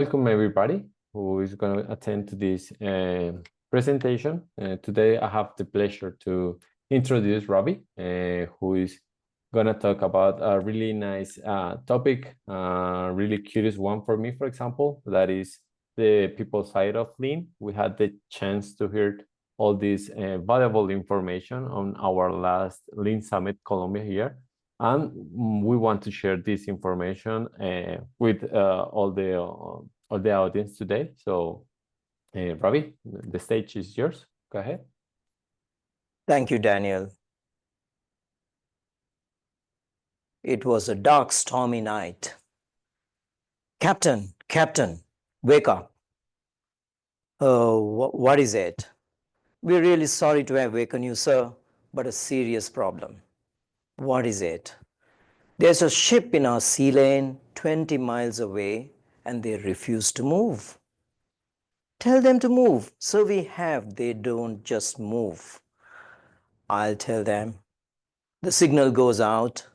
Welcome everybody who is going to attend to this presentation. Today I have the pleasure to introduce Robbie, who is going to talk about a really nice topic, really curious one for me, for example, that is the people side of Lean. We had the chance to hear all this valuable information on our last Lean Summit Colombia here. And we want to share this information with all the audience today. So, Robbie, the stage is yours. Go ahead. Thank you, Daniel. It was a dark, stormy night. Captain, wake up. Oh, what is it? We're really sorry to have wakened you, sir, but a serious problem. What is it? There's a ship in our sea lane 20 miles away, and they refuse to move. Tell them to move, so they don't just move. I'll tell them. The signal goes out.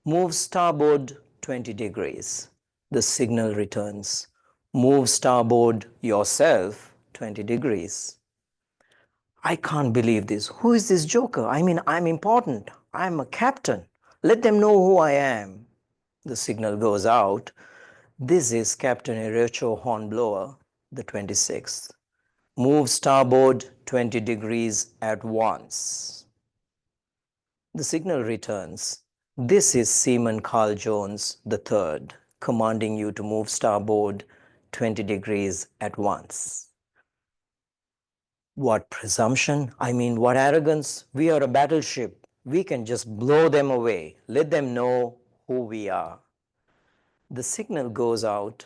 Move starboard 20 degrees. The signal returns. Move starboard yourself 20 degrees. I can't believe this. Who is this joker? I mean, I'm important. I'm a captain. Let them know who I am. The signal goes out. This is Captain Erecho Hornblower, the 26th. Move starboard 20 degrees at once. The signal returns. This is Seaman Carl Jones, the third, commanding you to move starboard 20 degrees at once. What presumption? I mean, what arrogance? We are a battleship. We can just blow them away. Let them know who we are. The signal goes out.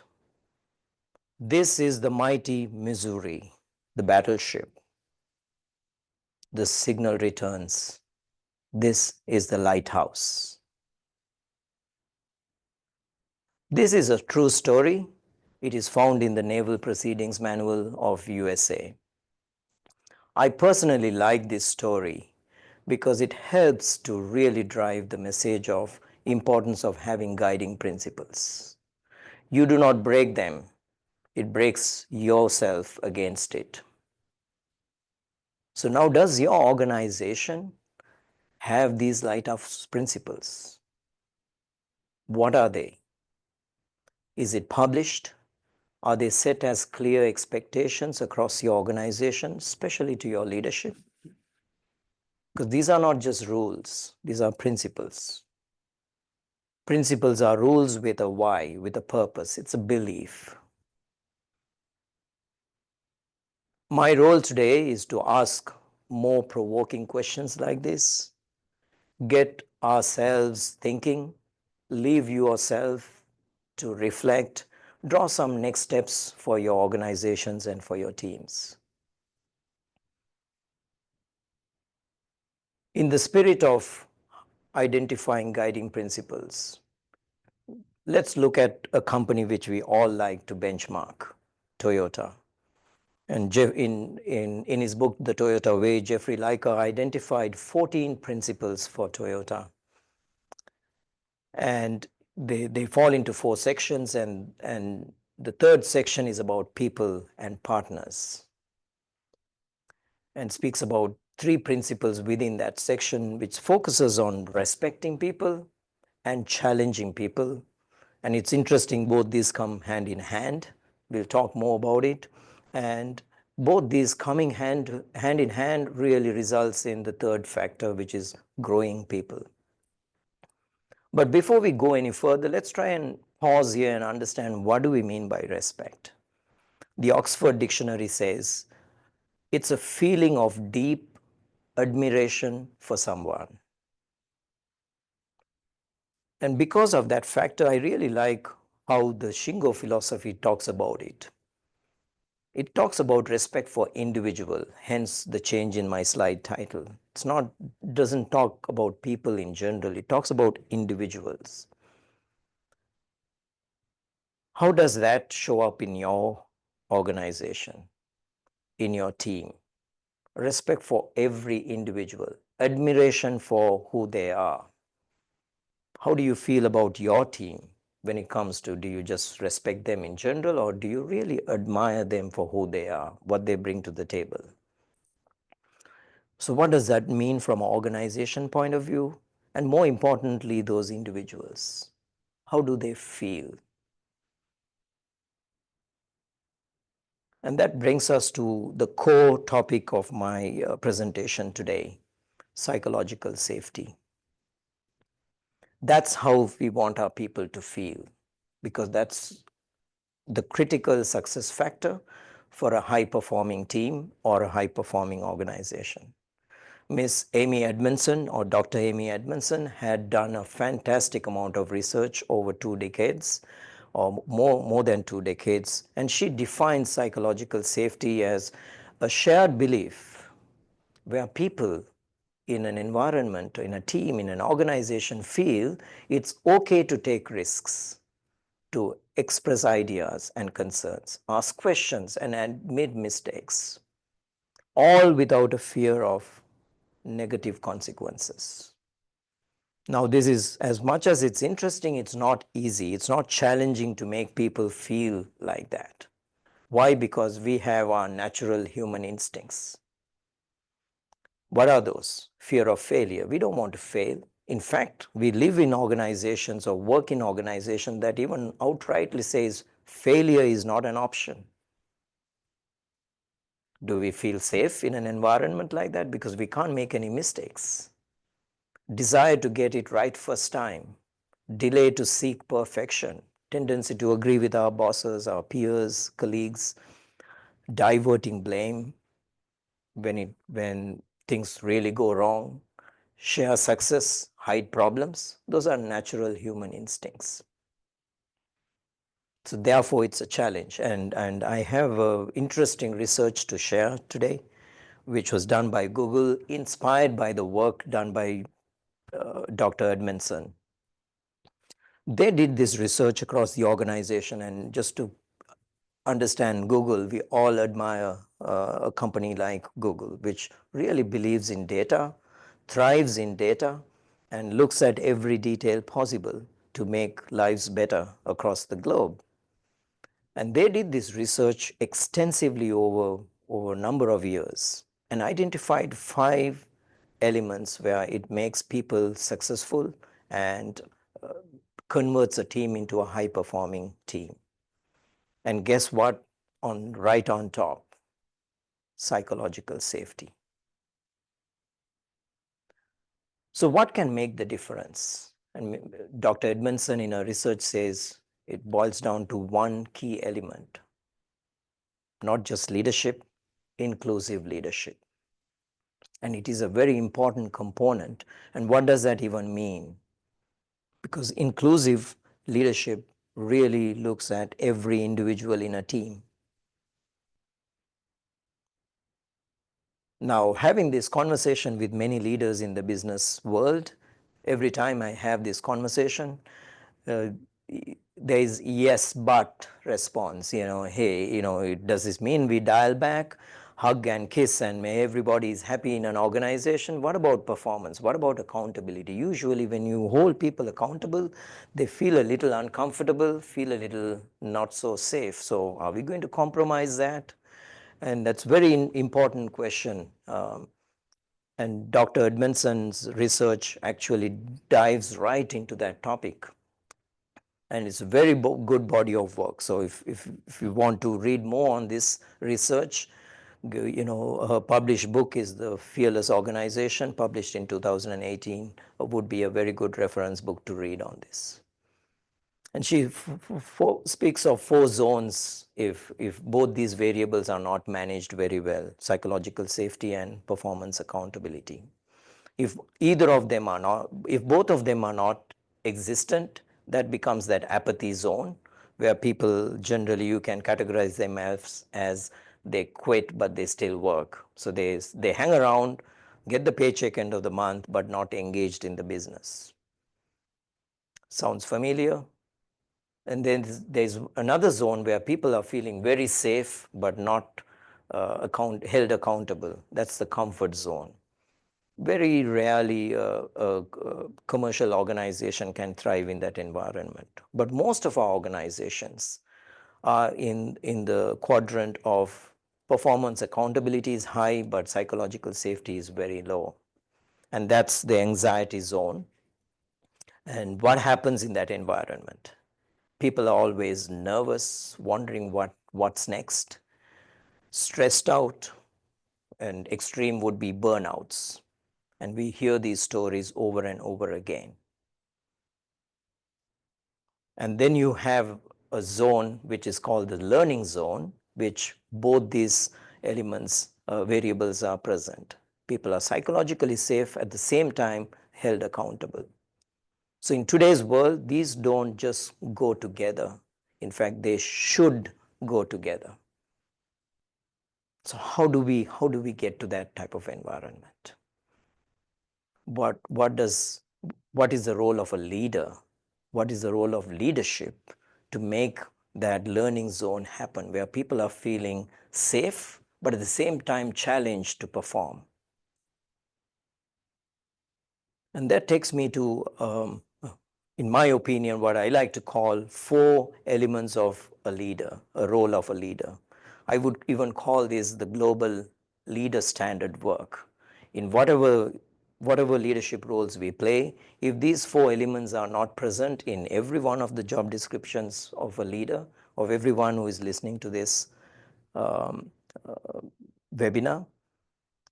This is the mighty Missouri, the battleship. The signal returns. This is the lighthouse. This is a true story. It is found in the Naval Proceedings Manual of USA. I personally like this story because it helps to really drive the message of importance of having guiding principles. You do not break them. It breaks yourself against it. So now, does your organization have these lighthouse principles? What are they? Is it published? Are they set as clear expectations across your organization, especially to your leadership? Because these are not just rules, these are principles. Principles are rules with a why, with a purpose. It's a belief. My role today is to ask more provoking questions like this, get ourselves thinking, leave yourself to reflect, draw some next steps for your organizations and for your teams. In the spirit of identifying guiding principles, let's look at a company which we all like to benchmark, Toyota. And in his book, The Toyota Way, Jeffrey Liker identified 14 principles for Toyota. And they fall into 4 sections, and the third section is about people and partners, and speaks about 3 principles within that section, which focuses on respecting people and challenging people. And it's interesting, both these come hand in hand. We'll talk more about it. And both these coming hand in hand really results in the third factor, which is growing people. But before we go any further, let's try and pause here and understand, what do we mean by respect? The Oxford Dictionary says, it's a feeling of deep admiration for someone. And because of that factor, I really like how the Shingo philosophy talks about it. It talks about respect for individual, hence the change in my slide title. Doesn't talk about people in general, it talks about individuals. How does that show up in your organization, in your team? Respect for every individual, admiration for who they are. How do you feel about your team? when it comes to, do you just respect them in general, or do you really admire them for who they are, what they bring to the table? So what does that mean from an organization point of view? And more importantly, those individuals, how do they feel? And that brings us to the core topic of my presentation today, psychological safety. That's how we want our people to feel, because that's the critical success factor for a high performing team or a high performing organization. Miss Amy Edmondson, or Dr. Amy Edmondson, had done a fantastic amount of research over 2 decades, or more than 2 decades, and she defines psychological safety as a shared belief where people in an environment, in a team, in an organization feel it's okay to take risks, to express ideas and concerns, ask questions, and admit mistakes, all without a fear of negative consequences. Now, this is, as much as it's interesting, it's not easy. It's not challenging to make people feel like that. Why? Because we have our natural human instincts. What are those? Fear of failure. We don't want to fail. In fact, we live in organizations or work in organizations that even outrightly says failure is not an option. Do we feel safe in an environment like that? Because we can't make any mistakes. Desire to get it right first time, delay to seek perfection, tendency to agree with our bosses, our peers, colleagues, diverting blame when things really go wrong, share success, hide problems. Those are natural human instincts. So therefore, it's a challenge. And I have interesting research to share today, which was done by Google, inspired by the work done by Dr. Edmondson. They did this research across the organization, and just to understand Google, we all admire a company like Google, which really believes in data, thrives in data, and looks at every detail possible to make lives better across the globe. And they did this research extensively over a number of years and identified 5 elements where it makes people successful and converts a team into a high performing team. And guess what? Right on top, psychological safety. So what can make the difference? And Dr. Edmondson in her research says it boils down to one key element, not just leadership, inclusive leadership. And it is a very important component. And what does that even mean? Because inclusive leadership really looks at every individual in a team. Now, having this conversation with many leaders in the business world, every time I have this conversation, there is yes, but response. Hey, does this mean we dial back, hug and kiss, and may everybody is happy in an organization? What about performance? What about accountability? Usually when you hold people accountable, they feel a little uncomfortable, feel a little not so safe. So are we going to compromise that? And that's very important question. And Dr. Edmondson's research actually dives right into that topic. And it's a very good body of work. So if you want to read more on this research, her published book is The Fearless Organization, published in 2018, would be a very good reference book to read on this. And she speaks of 4 zones if both these variables are not managed very well: psychological safety and performance accountability. If either of them are not, if both of them are not existent, that becomes that apathy zone, where people generally, you can categorize them as they quit but they still work. So they hang around, get the paycheck end of the month, but not engaged in the business. Sounds familiar? And then there's another zone where people are feeling very safe but not held accountable. That's the comfort zone. Very rarely a commercial organization can thrive in that environment. But most of our organizations are in the quadrant of performance accountability is high, but psychological safety is very low. And that's the anxiety zone. And what happens in that environment? People are always nervous, wondering what's next, stressed out, and extreme would be burnouts. And we hear these stories over and over again. And then you have a zone which is called the learning zone, which both these elements, variables are present. People are psychologically safe, at the same time held accountable. So in today's world, these don't just go together. In fact, they should go together. So how do we get to that type of environment? What is the role of a leader? What is the role of leadership to make that learning zone happen, where people are feeling safe, but at the same time challenged to perform? And that takes me to, in my opinion, what I like to call 4 elements of a leader, a role of a leader. I would even call this the global leader standard work. In whatever leadership roles we play, if these 4 elements are not present in every one of the job descriptions of a leader, of everyone who is listening to this webinar,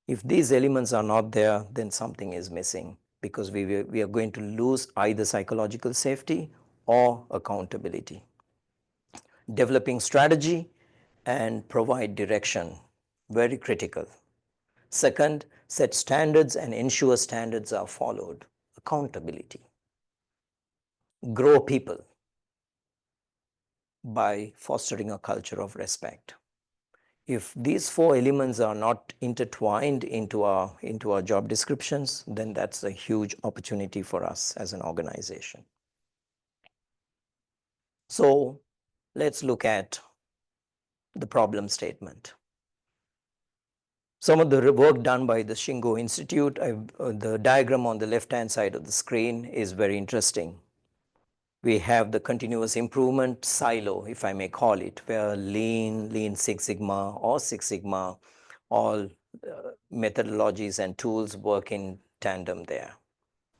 if these elements are not there, then something is missing, because we are going to lose either psychological safety or accountability. Developing strategy and provide direction, very critical. Second, set standards and ensure standards are followed, accountability. Grow people by fostering a culture of respect. If these 4 elements are not intertwined into our job descriptions, then that's a huge opportunity for us as an organization. So let's look at the problem statement. Some of the work done by the Shingo Institute, the diagram on the left-hand side of the screen is very interesting. We have the continuous improvement silo, if I may call it, where Lean Six Sigma or Six Sigma, all methodologies and tools work in tandem there.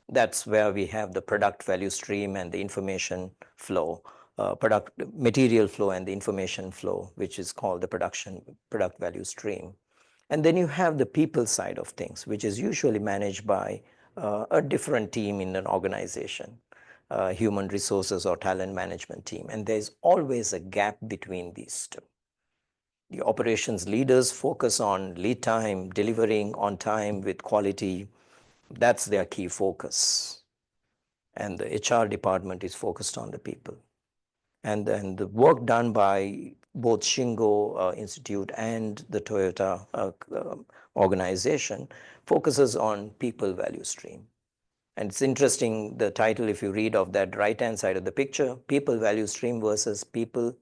That's where we have the product value stream and the information flow, material flow and the information flow, which is called the product value stream. And then you have the people side of things, which is usually managed by a different team in an organization. Human resources or talent management team, and there's always a gap between these two. The operations leaders focus on lead time, delivering on time with quality. That's their key focus. And the HR department is focused on the people. And then the work done by both Shingo Institute and the Toyota organization focuses on people value stream. And it's interesting, the title, if you read of that right-hand side of the picture, people value stream versus people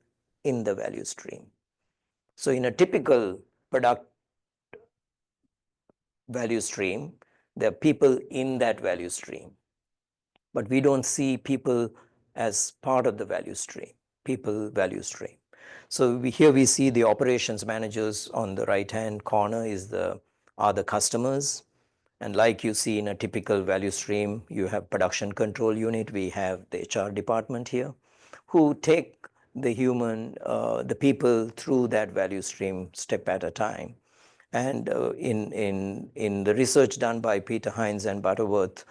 in the value stream. So in a typical product value stream, there are people in that value stream. But we don't see people as part of the value stream, people value stream. So here we see the operations managers on the right-hand corner are the customers. And like you see in a typical value stream, you have production control unit, we have the HR department here, who take the the people through that value stream step at a time. And in the research done by Peter Hines and Butterworth,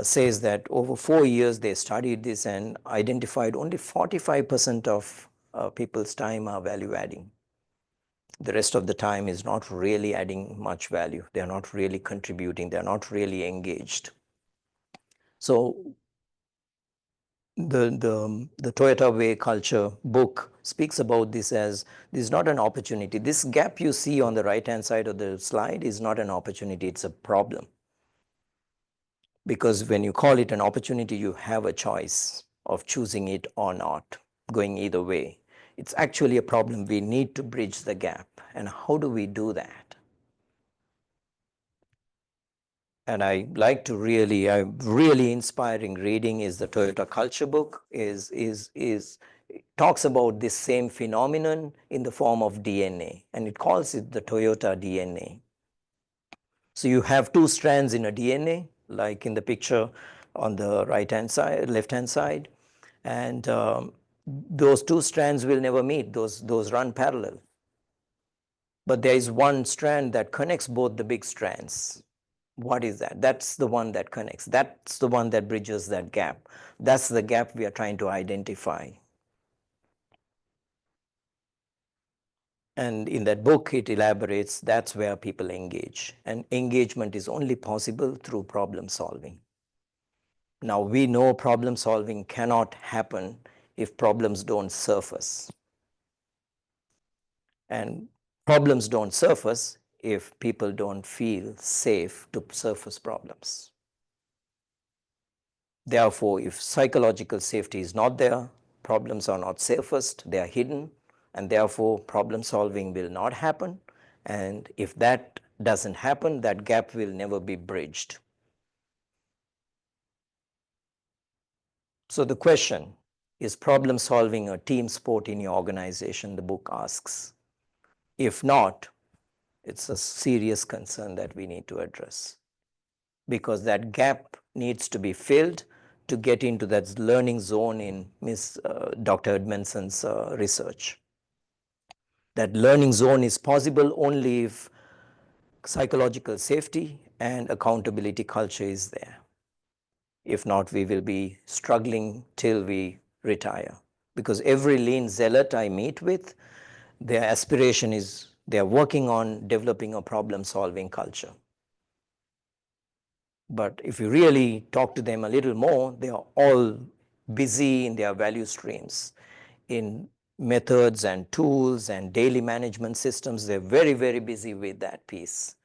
says that over 4 years they studied this and identified only 45% of people's time are value adding. The rest of the time is not really adding much value. They're not really contributing. They're not really engaged. So the Toyota Way Culture book speaks about this as, this is not an opportunity. This gap you see on the right-hand side of the slide is not an opportunity, it's a problem. Because when you call it an opportunity, you have a choice of choosing it or not, going either way. It's actually a problem. We need to bridge the gap. And how do we do that? and I like to really inspiring reading is the Toyota Culture book, talks about this same phenomenon in the form of DNA, and it calls it the Toyota DNA. So you have two strands in a DNA, like in the picture on the right-hand side, left-hand side, and those two strands will never meet, those run parallel. But there is one strand that connects both the big strands. What is that? That's the one that connects. That's the one that bridges that gap. That's the gap we are trying to identify. And in that book, it elaborates that's where people engage. And engagement is only possible through problem solving. Now, we know problem solving cannot happen if problems don't surface. And problems don't surface if people don't feel safe to surface problems. Therefore, if psychological safety is not there, problems are not surfaced, they are hidden, and therefore problem solving will not happen. And if that doesn't happen, that gap will never be bridged. So the question, is problem solving a team sport in your organization? The book asks. If not, it's a serious concern that we need to address, because that gap needs to be filled to get into that learning zone in Dr. Edmondson's research. That learning zone is possible only if psychological safety and accountability culture is there. If not, we will be struggling till we retire. Because every lean zealot I meet with, their aspiration is they are working on developing a problem-solving culture. But if you really talk to them a little more, they are all busy in their value streams, in methods and tools and daily management systems. They're very, very busy with that piece,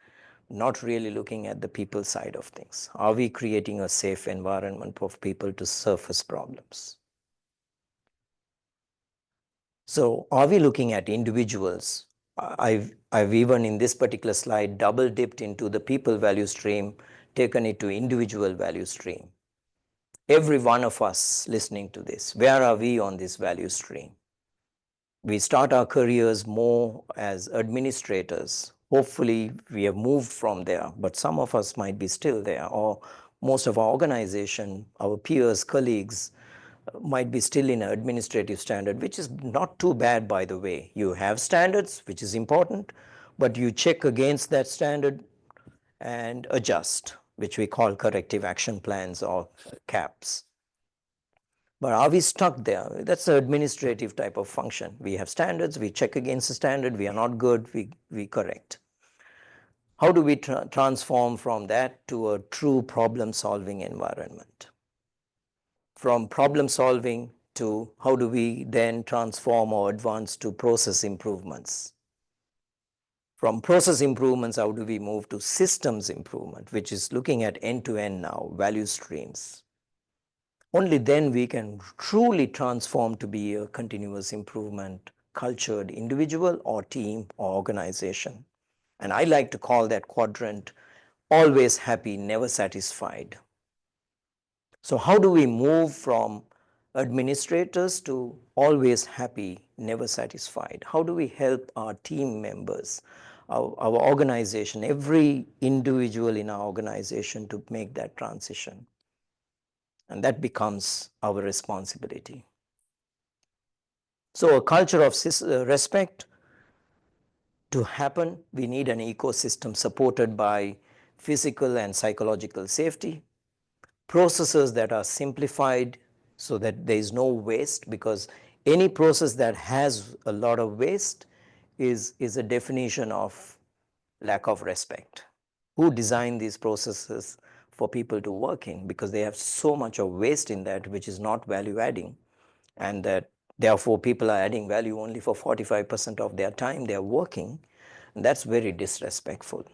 not really looking at the people side of things. Are we creating a safe environment for people to surface problems? So are we looking at individuals? I've even in this particular slide double dipped into the people value stream, taken it to individual value stream. Every one of us listening to this, where are we on this value stream? We start our careers more as administrators. Hopefully we have moved from there, but some of us might be still there, or most of our organization, our peers, colleagues, might be still in an administrative standard, which is not too bad, by the way. You have standards, which is important, but you check against that standard and adjust, which we call corrective action plans or CAPs. But are we stuck there? That's an administrative type of function. We have standards, we check against the standard, we are not good, we correct. How do we transform from that to a true problem-solving environment? From problem solving to how do we then transform or advance to process improvements? From process improvements, how do we move to systems improvement, which is looking at end-to-end now, value streams? Only then we can truly transform to be a continuous improvement cultured individual or team or organization. And I like to call that quadrant always happy, never satisfied. So how do we move from administrators to always happy, never satisfied? How do we help our team members, our organization, every individual in our organization to make that transition? And that becomes our responsibility. So a culture of respect to happen, we need an ecosystem supported by physical and psychological safety, processes that are simplified so that there is no waste, because any process that has a lot of waste is a definition of lack of respect. Who designed these processes for people to work in? Because they have so much of waste in that which is not value adding, and that therefore people are adding value only for 45% of their time they are working. And that's very disrespectful.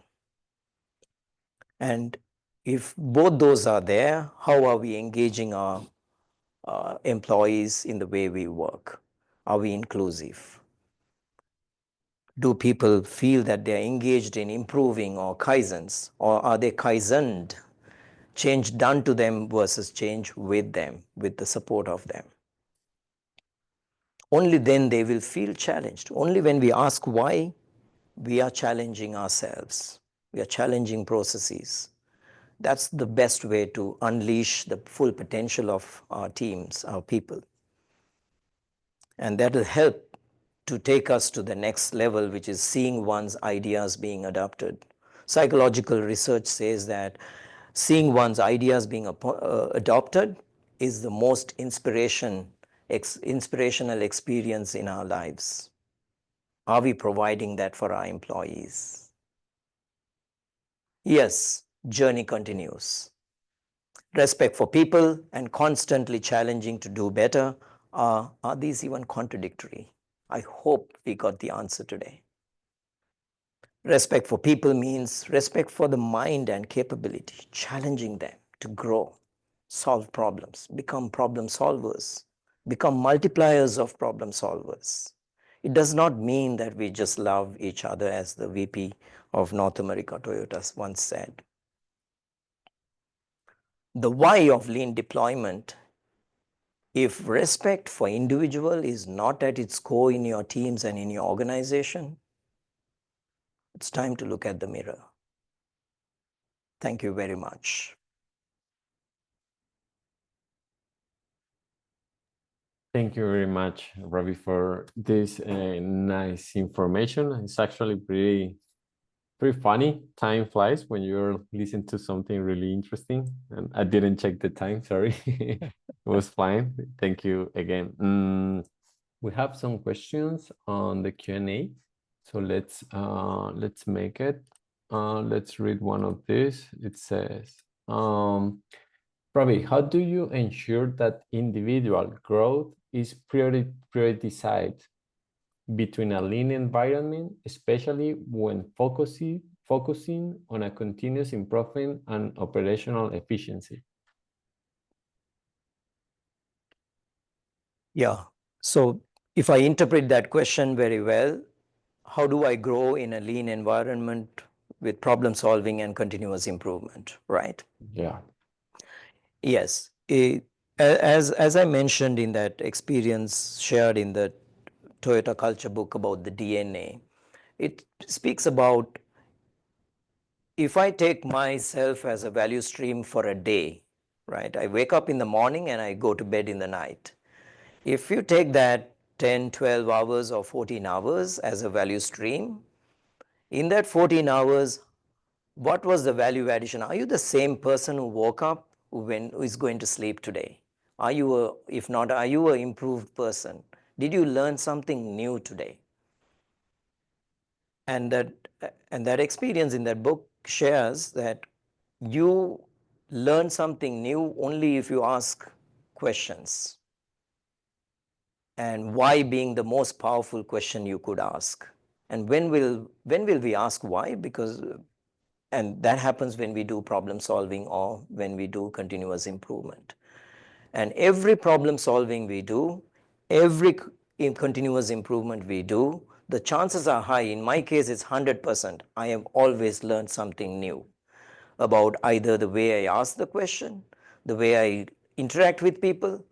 And if both those are there, how are we engaging our employees in the way we work? Are we inclusive? Do people feel that they are engaged in improving or kaizens, or are they kaizened? Change done to them versus change with them, with the support of them. Only then they will feel challenged. Only when we ask why, we are challenging ourselves. We are challenging processes. That's the best way to unleash the full potential of our teams, our people. And that will help to take us to the next level, which is seeing one's ideas being adopted. Psychological research says that seeing one's ideas being adopted is the most inspirational experience in our lives. Are we providing that for our employees? Yes, journey continues. Respect for people and constantly challenging to do better. Are these even contradictory? I hope we got the answer today. Respect for people means respect for the mind and capability, challenging them to grow, solve problems, become problem solvers, become multipliers of problem solvers. It does not mean that we just love each other, as the VP of North America Toyota once said. The why of lean deployment: if respect for individual is not at its core in your teams and in your organization, it's time to look at the mirror. Thank you very much. Thank you very much, Ravi, for this nice information. It's actually pretty funny. Time flies when you're listening to something really interesting. And I didn't check the time, sorry. It was fine. Thank you again. We have some questions on the Q&A. So let's make it. Let's read one of these. It says, Ravi, how do you ensure that individual growth is prioritized between a lean environment, especially when focusing on a continuous improvement and operational efficiency? Yeah. So if I interpret that question very well, how do I grow in a lean environment with problem solving and continuous improvement, right? Yeah. Yes. As I mentioned in that experience shared in the Toyota Culture book about the DNA, it speaks about, if I take myself as a value stream for a day, right? I wake up in the morning and I go to bed in the night. If you take that 10, 12 hours or 14 hours as a value stream, in that 14 hours, what was the value addition? Are you the same person who woke up who is going to sleep today? If not, are you an improved person? Did you learn something new today? And that experience in that book shares that you learn something new only if you ask questions. And why being the most powerful question you could ask. And when will we ask why? Because and that happens when we do problem solving or when we do continuous improvement. And every problem solving we do, every continuous improvement we do, the chances are high. In my case, it's 100%. I have always learned something new about either the way I ask the question, the way I interact with people,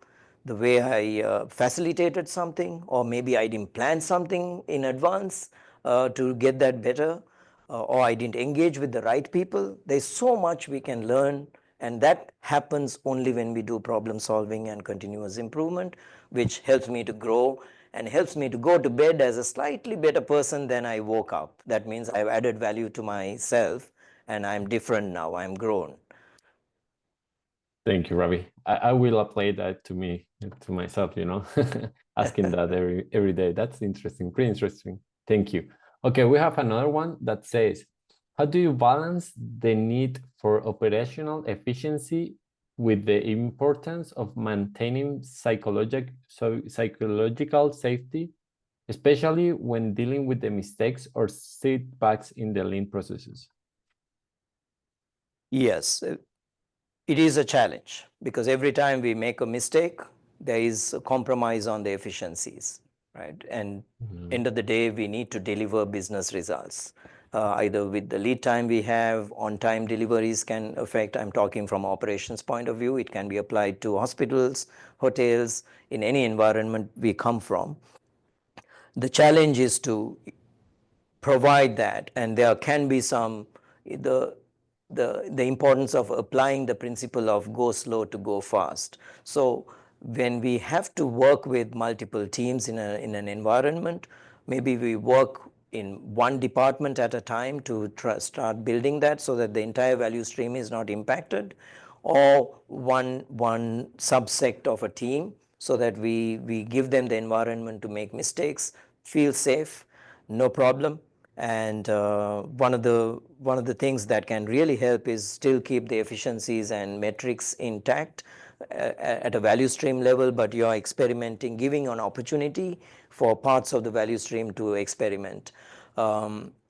the way I facilitated something, or maybe I didn't plan something in advance to get that better, or I didn't engage with the right people. There's so much we can learn, and that happens only when we do problem solving and continuous improvement, which helps me to grow and helps me to go to bed as a slightly better person than I woke up. That means I've added value to myself and I'm different now, I'm grown. Thank you, Ravi. I will apply that to me, to myself, asking that every day. That's interesting, pretty interesting. Thank you. Okay, we have another one that says, how do you balance the need for operational efficiency with the importance of maintaining psychological safety, especially when dealing with the mistakes or setbacks in the lean processes? Yes, it is a challenge because every time we make a mistake, there is a compromise on the efficiencies, right? And end of the day, we need to deliver business results. Either with the lead time we have, on-time deliveries can affect. I'm talking from operations point of view. It can be applied to hospitals, hotels, in any environment we come from. The challenge is to provide that, and there can be some the importance of applying the principle of go slow to go fast. So when we have to work with multiple teams in an environment, maybe we work in one department at a time to start building that so that the entire value stream is not impacted, or one subsect of a team, so that we give them the environment to make mistakes, feel safe, no problem. And one of the things that can really help is still keep the efficiencies and metrics intact at a value stream level, but you're experimenting, giving an opportunity for parts of the value stream to experiment.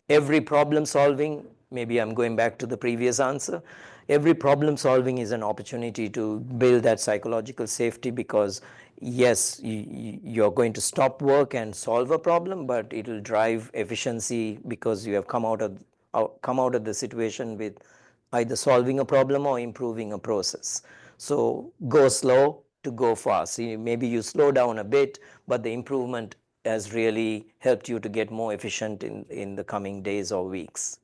Every problem solving, maybe I'm going back to the previous answer, every problem solving is an opportunity to build that psychological safety, because yes, you're going to stop work and solve a problem, but it will drive efficiency because you have come out of the situation with either solving a problem or improving a process. So go slow to go fast. Maybe you slow down a bit, but the improvement has really helped you to get more efficient in the coming days or weeks.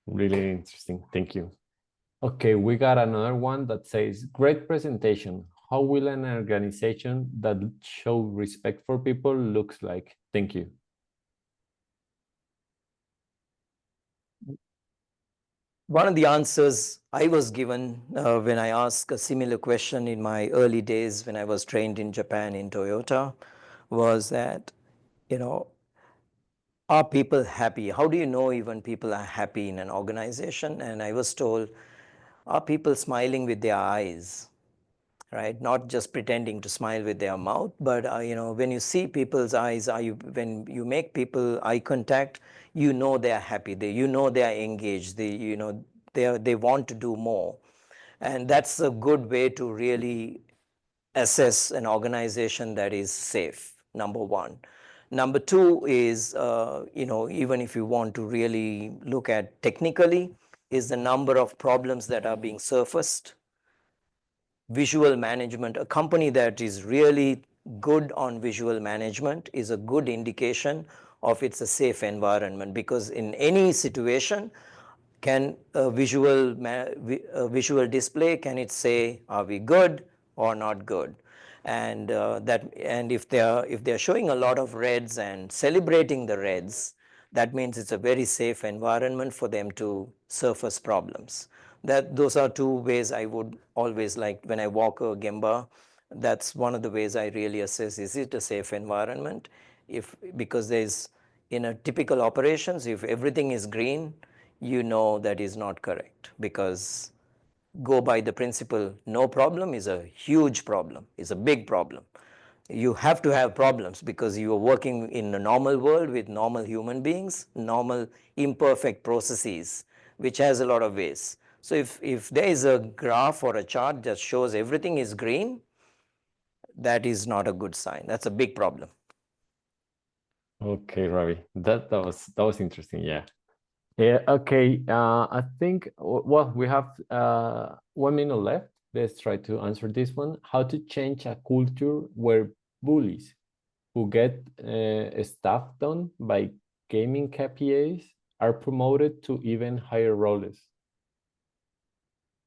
Really interesting. Thank you. Okay, we got another one that says, great presentation. How will an organization that show respect for people looks like? Thank you. One of the answers I was given when I asked a similar question in my early days when I was trained in Japan in Toyota was that, are people happy? How do you know even people are happy in an organization? And I was told, are people smiling with their eyes? Right, not just pretending to smile with their mouth, but when you see people's eyes, when you make people eye contact, they are happy, they are engaged, they want to do more. And that's a good way to really assess an organization that is safe, number one. Number two is, even if you want to really look at technically, is the number of problems that are being surfaced. Visual management, a company that is really good on visual management is a good indication of it's a safe environment, because in any situation, can a visual display, can it say, are we good or not good? And if they're showing a lot of reds and celebrating the reds, that means it's a very safe environment for them to surface problems. Those are two ways I would always like when I walk a Gemba. That's one of the ways I really assess, is it a safe environment? Because there's, in a typical operations, if everything is green, that is not correct, because go by the principle, no problem is a huge problem, is a big problem. You have to have problems because you are working in a normal world with normal human beings, normal imperfect processes, which has a lot of waste. So if there is a graph or a chart that shows everything is green, that is not a good sign. That's a big problem. Okay, Ravi, that was interesting. Yeah. Yeah. Okay. I think we have 1 minute left. Let's try to answer this one. How to change a culture where bullies who get stuff done by gaming KPIs are promoted to even higher roles?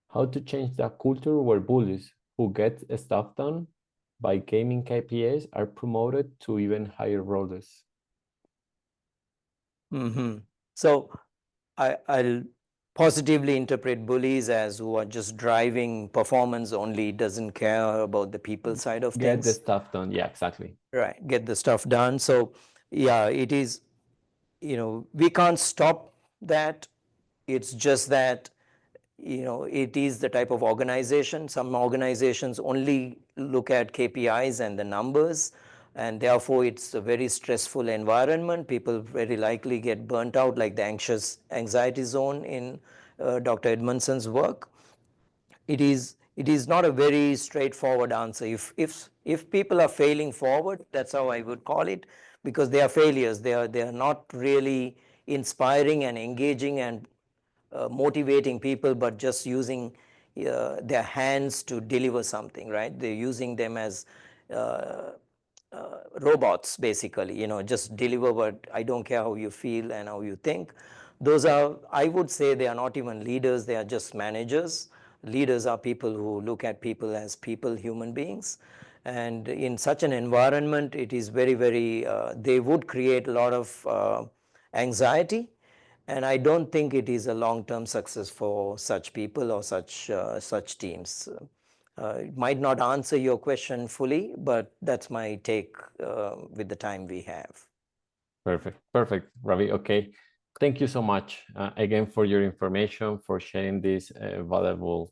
How to change the culture where bullies who get stuff done by gaming KPIs are promoted to even higher roles? So I'll positively interpret bullies as who are just driving performance only, doesn't care about the people side of Get things. the stuff done. Yeah, exactly. Right, get the stuff done. So yeah, it is, we can't stop that. It's just that, it is the type of organization. Some organizations only look at KPIs and the numbers, and therefore it's a very stressful environment. People very likely get burnt out, like the anxiety zone in Dr. Edmondson's work. It is it is not a very straightforward answer. If people are failing forward, that's how I would call it, because they are failures. They are not really inspiring and engaging and motivating people, but just using their hands to deliver something, right? They're using them as robots, basically, just deliver what, I don't care how you feel and how you think. Those are, I would say, they are not even leaders, they are just managers. Leaders are people who look at people as people, human beings. And in such an environment, it is very, very, they would create a lot of anxiety. And I don't think it is a long-term success for such people or such teams. It might not answer your question fully, but that's my take with the time we have. Perfect, Ravi. Okay, thank you so much again for your information, for sharing this valuable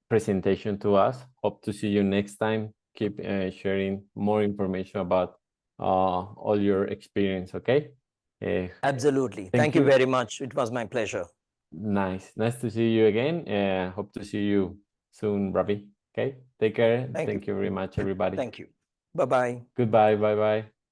presentation to us. Hope to see you next time. Keep sharing more information about all your experience, okay? Absolutely. Thank you very much. It was my pleasure. Nice to see you again. Hope to see you soon, Ravi. Okay, take care. Thank you very much, everybody. Thank you. Bye-bye. Goodbye. Bye-bye.